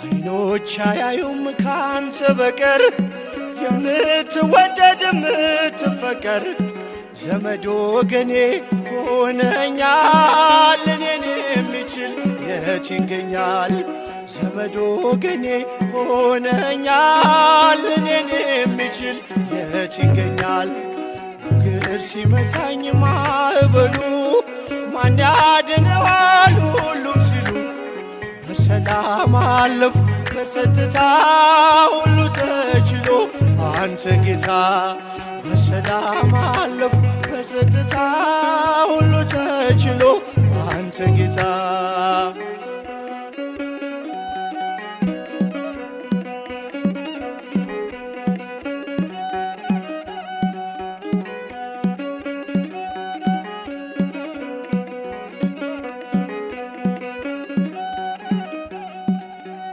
አይኖች አያዩም ካንተ በቀር የምትወደድ የምትፈቀር ዘመድ ወገኔ ሆነኛል እኔን የሚችል የት ይገኛል? ዘመድ ወገኔ ሆነኛል እኔን የሚችል የት ይገኛል? ሞገድ ሲመታኝ ማዕበሉ ማን ያድነዋል ሁሉም ሲሉ በሰላም አለፍኩ በጸጥታ ሁሉ ተችሎ አንተ ጌታ በሰላም አለፍኩ በጸጥታ ሁሉ ተችሎ አንተ ጌታ